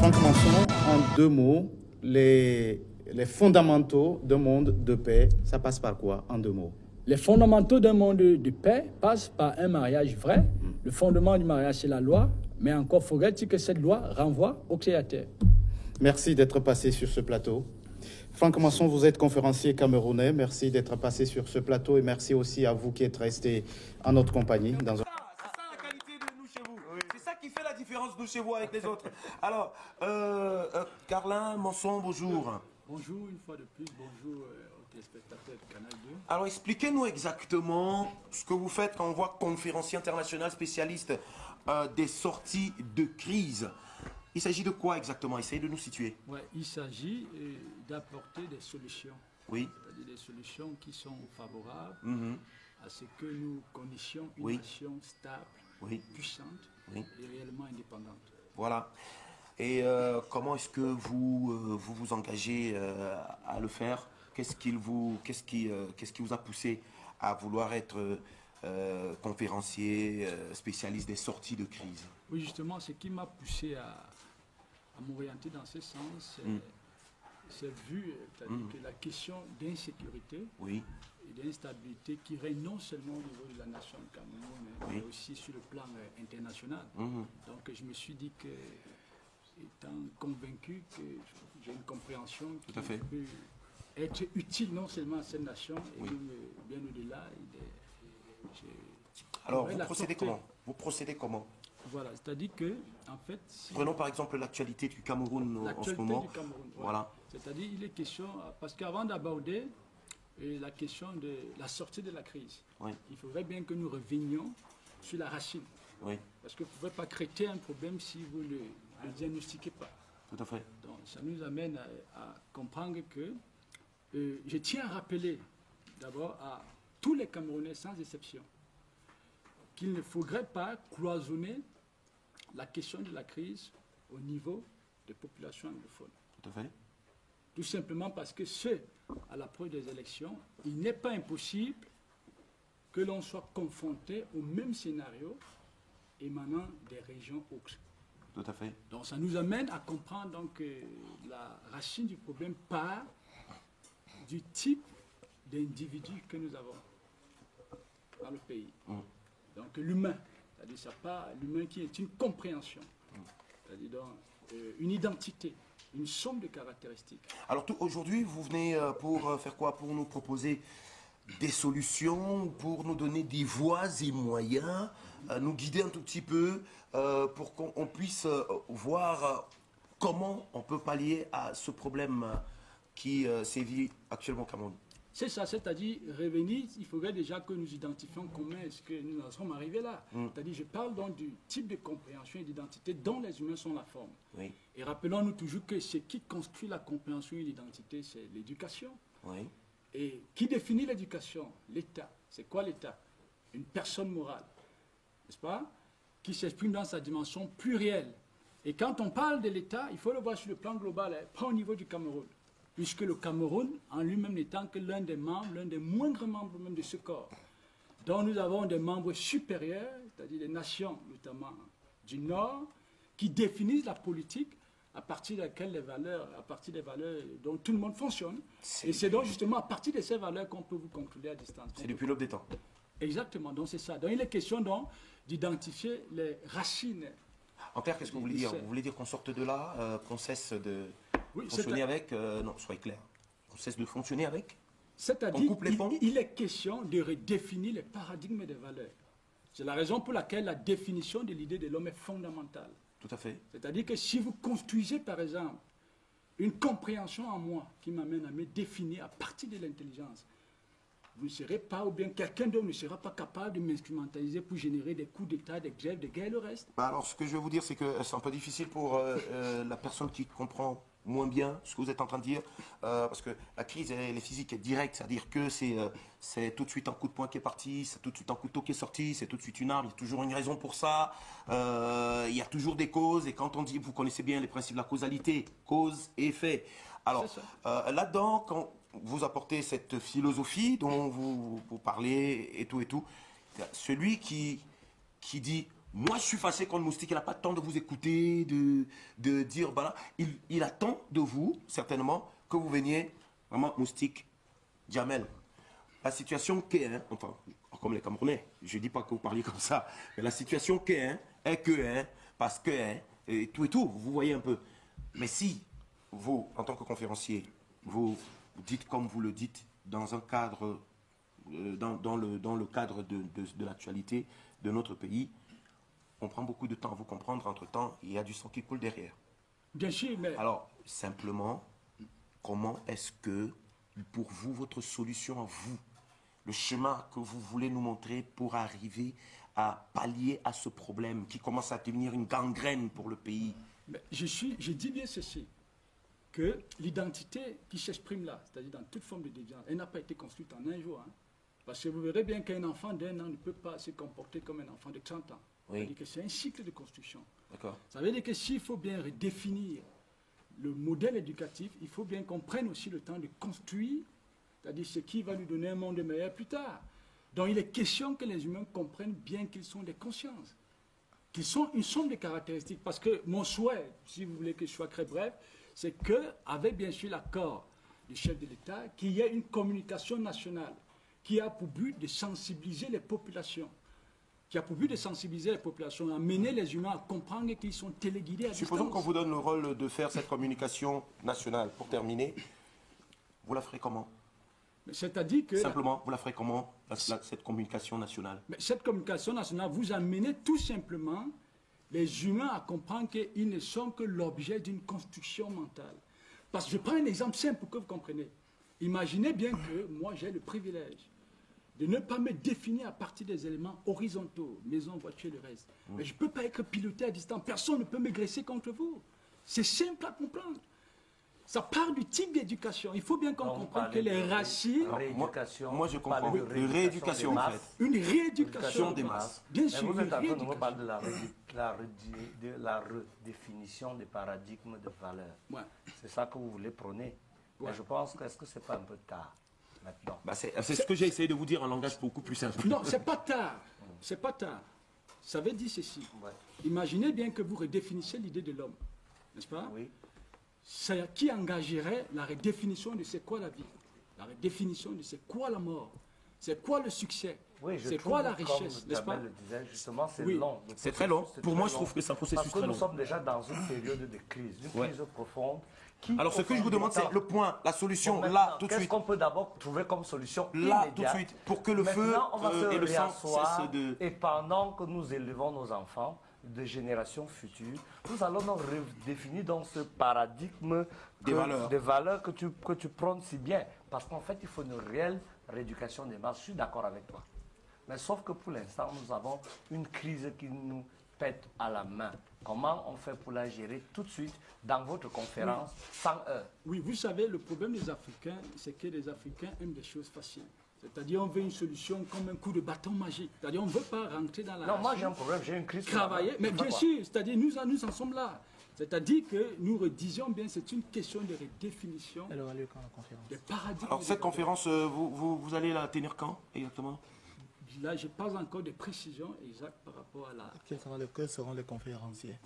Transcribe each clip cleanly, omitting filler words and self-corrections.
Franck Manson, en deux mots, les fondamentaux d'un monde de paix, ça passe par quoi, en deux mots? Les fondamentaux d'un monde de paix passent par un mariage vrai. Le fondement du mariage, c'est la loi. Mais encore faudrait-il que cette loi renvoie au créateur. Merci d'être passé sur ce plateau. Franck Manson, vous êtes conférencier camerounais. Merci d'être passé sur ce plateau et merci aussi à vous qui êtes resté en notre compagnie. C'est ça la qualité de nous chez vous. Oui. C'est ça qui fait la différence de chez vous avec les autres. Alors, Carlin Manson, bonjour. Bonjour, une fois de plus, bonjour aux téléspectateurs de Canal 2. Alors, expliquez-nous exactement ce que vous faites quand on voit conférencier international spécialiste des sorties de crise. Il s'agit de quoi exactement? Essayez de nous situer. Ouais, il s'agit d'apporter des solutions. Oui. C'est-à-dire des solutions qui sont favorables à ce que nous connaissions une nation stable, puissante et réellement indépendante. Voilà. Et comment est-ce que vous engagez à le faire? Qu'est-ce qui vous a poussé à vouloir être conférencier spécialiste des sorties de crise? Oui, justement, ce qui m'a poussé à m'orienter dans ce sens, c'est vu que la question d'insécurité et d'instabilité qui règne non seulement au niveau de la nation du Cameroun, mais aussi sur le plan international. Donc je me suis dit que, étant convaincu que j'ai une compréhension qui peut être utile non seulement à cette nation, et bien au-delà. Alors, vous procédez comment? Voilà, c'est-à-dire que, en fait... Prenons par exemple l'actualité du Cameroun en ce moment. Du Cameroun, voilà. C'est-à-dire, il est question... Parce qu'avant d'aborder la question de la sortie de la crise, il faudrait bien que nous revenions sur la racine. Oui. Parce que vous ne pouvez pas traiter un problème si vous ne le diagnostiquez pas. Tout à fait. Donc, ça nous amène à comprendre que... je tiens à rappeler d'abord à tous les Camerounais, sans exception, qu'il ne faudrait pas cloisonner la question de la crise au niveau des populations anglophones. Tout à fait. Tout simplement parce que à l'approche des élections, il n'est pas impossible que l'on soit confronté au même scénario émanant des régions autres. Tout à fait. Donc ça nous amène à comprendre donc, la racine du problème part du type d'individu que nous avons dans le pays. Donc l'humain, c'est-à-dire ça part l'humain qui est une compréhension, c'est-à-dire donc, une identité, une somme de caractéristiques. Alors aujourd'hui, vous venez pour faire quoi? Pour nous proposer des solutions, pour nous donner des voies et moyens, nous guider un tout petit peu, pour qu'on puisse voir comment on peut pallier à ce problème qui sévit actuellement au Cameroun. C'est ça, c'est-à-dire revenir, il faudrait déjà que nous identifions comment est-ce que nous en sommes arrivés là. C'est-à-dire, je parle donc du type de compréhension et d'identité dont les humains sont la forme. Et rappelons-nous toujours que ce qui construit la compréhension et l'identité, c'est l'éducation. Et qui définit l'éducation? L'État. C'est quoi l'État? Une personne morale, n'est-ce pas? Qui s'exprime dans sa dimension plurielle. Et quand on parle de l'État, il faut le voir sur le plan global, pas au niveau du Cameroun. Puisque le Cameroun, en lui-même n'étant que l'un des membres, l'un des moindres membres même de ce corps, dont nous avons des membres supérieurs, c'est-à-dire les nations, notamment du Nord, qui définissent la politique à partir des valeurs dont tout le monde fonctionne. Et c'est donc justement à partir de ces valeurs qu'on peut vous contrôler à distance. C'est depuis l'aube des temps. Exactement, donc c'est ça. Donc il est question donc d'identifier les racines. En clair, qu'est-ce que vous voulez dire? Vous voulez dire qu'on sorte de là, qu'on cesse de fonctionner avec... non, soyez clair. Qu'on cesse de fonctionner avec? C'est-à-dire il est question de redéfinir les paradigmes des valeurs. C'est la raison pour laquelle la définition de l'idée de l'homme est fondamentale. Tout à fait. C'est-à-dire que si vous construisez, par exemple, une compréhension en moi qui m'amène à me définir à partir de l'intelligence, vous ne serez pas, ou bien quelqu'un d'autre ne sera pas capable de m'instrumentaliser pour générer des coups d'État, des grèves, des guerres, le reste. Alors, ce que je vais vous dire, c'est que c'est un peu difficile pour la personne qui comprend moins bien ce que vous êtes en train de dire, parce que la crise, elle est physique, elle est directe, c'est-à-dire que c'est tout de suite un coup de poing qui est parti, c'est tout de suite un couteau qui est sorti, c'est tout de suite une arme, il y a toujours une raison pour ça, il y a toujours des causes, et quand on dit, vous connaissez bien les principes de la causalité, cause et effet. Alors, là-dedans, quand vous apportez cette philosophie dont vous parlez et tout, celui qui dit Moi, je suis fâché contre Moustique. Il n'a pas le temps de vous écouter, de dire, voilà. Il attend de vous, certainement, que vous veniez, vraiment, Moustique, Jamel. La situation qu'est, hein, enfin, comme les Camerounais, je ne dis pas que vous parliez comme ça, mais la situation qu'est, hein, est que, hein, parce que, hein, et tout, vous voyez un peu. Mais si, vous, en tant que conférencier, vous dites comme vous le dites, dans un cadre, dans le cadre de l'actualité de notre pays, on prend beaucoup de temps à vous comprendre. Entre-temps, il y a du sang qui coule derrière. Bien sûr, mais... Alors, simplement, comment est-ce que, pour vous, votre solution à vous, le chemin que vous voulez nous montrer pour arriver à pallier à ce problème qui commence à devenir une gangrène pour le pays? Je dis bien ceci, que l'identité qui s'exprime là, c'est-à-dire dans toute forme de déviance, elle n'a pas été construite en un jour. Hein. Parce que vous verrez bien qu'un enfant d'1 an ne peut pas se comporter comme un enfant de 30 ans. Oui. C'est-à-dire que c'est un cycle de construction. D'accord. Ça veut dire que s'il faut bien redéfinir le modèle éducatif, il faut bien qu'on prenne aussi le temps de construire, c'est-à-dire ce qui va nous donner un monde meilleur plus tard. Donc il est question que les humains comprennent bien qu'ils sont des consciences, qu'ils sont une somme de caractéristiques. Parce que mon souhait, si vous voulez que je sois très bref, c'est qu'avec bien sûr l'accord du chef de l'État, qu'il y ait une communication nationale qui a pour but de sensibiliser les populations, à amener les humains à comprendre qu'ils sont téléguidés à distance. Supposons qu'on vous donne le rôle de faire cette communication nationale. Pour terminer, vous la ferez comment? C'est-à-dire que... Simplement, vous la ferez comment, cette communication nationale? Mais cette communication nationale, vous amenez tout simplement les humains à comprendre qu'ils ne sont que l'objet d'une construction mentale. Parce que je prends un exemple simple pour que vous compreniez. Imaginez bien que moi, j'ai le privilège de ne pas me définir à partir des éléments horizontaux, maison, voiture, le reste. Mais je ne peux pas être piloté à distance. Personne ne peut me graisser contre vous. C'est simple à comprendre. Ça part du type d'éducation. Il faut bien qu'on comprenne que les racines... Moi, je comprends. De rééducation, en fait. Une rééducation des masses. Bien sûr, vous êtes en train de rééducation. me parler de la redéfinition des paradigmes de valeurs. Ouais. C'est ça que vous voulez prôner. Ouais. Mais je pense que est-ce que c'est pas un peu tard maintenant? C'est ce que j'ai essayé de vous dire en langage beaucoup plus simple. Non, c'est pas tard. C'est pas tard. Ça veut dire ceci. Ouais. Imaginez bien que vous redéfinissez l'idée de l'homme. N'est-ce pas? Oui. C'est qui engagerait la redéfinition de c'est quoi la vie, la redéfinition de c'est quoi la mort, c'est quoi le succès, Oui, c'est quoi la richesse, n'est-ce pas? le disait, justement, c'est Oui. long. C'est très long. Pour moi, je trouve que c'est un processus Parce que très nous long. sommes déjà dans une période de crise, une crise profonde. Alors, ce que je vous demande, c'est le point, la solution, là, tout de Qu'est-ce suite. qu'on peut d'abord trouver comme solution Là, immédiate? tout de suite, pour que le feu Maintenant, on va se et le sang réasseoir, cessent de... et pendant que nous élevons nos enfants de générations futures, nous allons donc redéfinir dans ce paradigme Des valeurs. que tu prônes si bien. Parce qu'en fait, il faut une réelle rééducation des masses. Je suis d'accord avec toi. Mais sauf que pour l'instant, nous avons une crise qui nous pète à la main. Comment on fait pour la gérer tout de suite dans votre conférence, sans heures? Oui, vous savez, le problème des Africains, c'est que les Africains aiment des choses faciles. C'est-à-dire, on veut une solution comme un coup de bâton magique. C'est-à-dire, on ne veut pas rentrer dans la... Non, moi j'ai un problème, j'ai une crise. Travailler, mais bien sûr, c'est-à-dire, nous en sommes là. C'est-à-dire que nous redisions bien, c'est une question de redéfinition Elle aura lieu quand la conférence? des paradigmes. Alors, cette conférence, vous allez la tenir quand, exactement? Là, je n'ai pas encore de précisions exactes par rapport à la... Quels seront les conférenciers?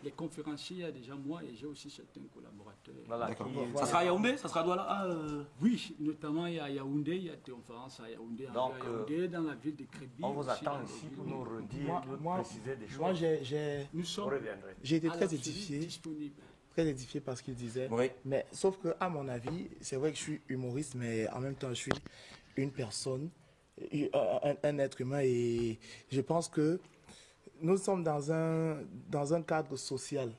Les conférenciers, il y a déjà moi et j'ai aussi certains collaborateurs. Voilà, D'accord. qui- Ça sera à Yaoundé? Ça sera à Douala? Oui, notamment il y a Yaoundé, il y a des conférences à Yaoundé, Donc, à Yaoundé, dans la ville de Créby. On vous aussi attend dans ici les pour villes. nous redire, nous préciser des choses. Moi, j'ai Nous Vous sommes reviendrez. été à très l'absolu édifié. disponibles. Très édifié par ce qu'il disait. Oui. Mais sauf que, à mon avis, c'est vrai que je suis humoriste, mais en même temps, je suis une personne, un être humain, et je pense que nous sommes dans un cadre social.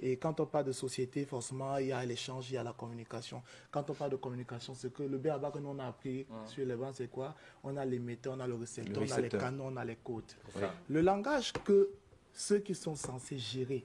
Et quand on parle de société, forcément, il y a l'échange, il y a la communication. Quand on parle de communication, c'est que le B.A.B.A. que nous on a appris sur les bancs, c'est quoi? On a l'émetteur, on a le récepteur, on a les canons, on a les côtes. Le langage que ceux qui sont censés gérer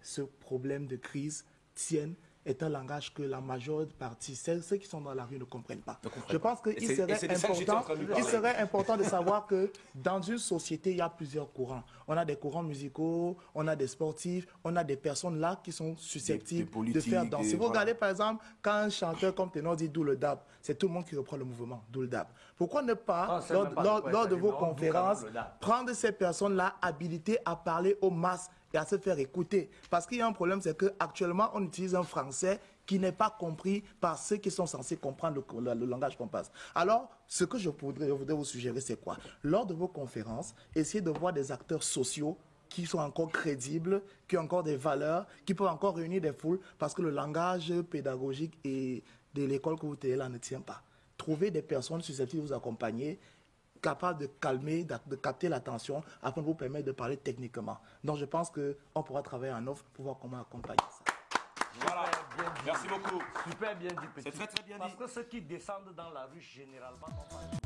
ce problème de crise tiennent est un langage que la majeure partie, ceux qui sont dans la rue ne comprennent pas. Je pense qu'il serait important de savoir que dans une société, il y a plusieurs courants. On a des courants musicaux, on a des sportifs, on a des personnes là qui sont susceptibles de faire danser. Vous regardez par exemple, quand un chanteur comme Ténor dit d'où le dab, c'est tout le monde qui reprend le mouvement, d'où le dab. Pourquoi ne pas, lors de vos conférences, prendre ces personnes-là habilitées à parler aux masses et à se faire écouter? Parce qu'il y a un problème, c'est qu'actuellement, on utilise un français qui n'est pas compris par ceux qui sont censés comprendre le langage qu'on passe. Alors, ce que je voudrais vous suggérer, c'est quoi? Lors de vos conférences, essayez de voir des acteurs sociaux qui sont encore crédibles, qui ont encore des valeurs, qui peuvent encore réunir des foules, parce que le langage pédagogique et de l'école que vous tenez là ne tient pas. Trouvez des personnes susceptibles de vous accompagner, capables de calmer, de capter l'attention, afin de vous permettre de parler techniquement. Donc je pense qu'on pourra travailler en offre pour voir comment accompagner ça. Voilà, merci beaucoup. Super bien dit, petit. C'est très très bien dit. Parce que ceux qui descendent dans la rue, généralement, n'ont pas...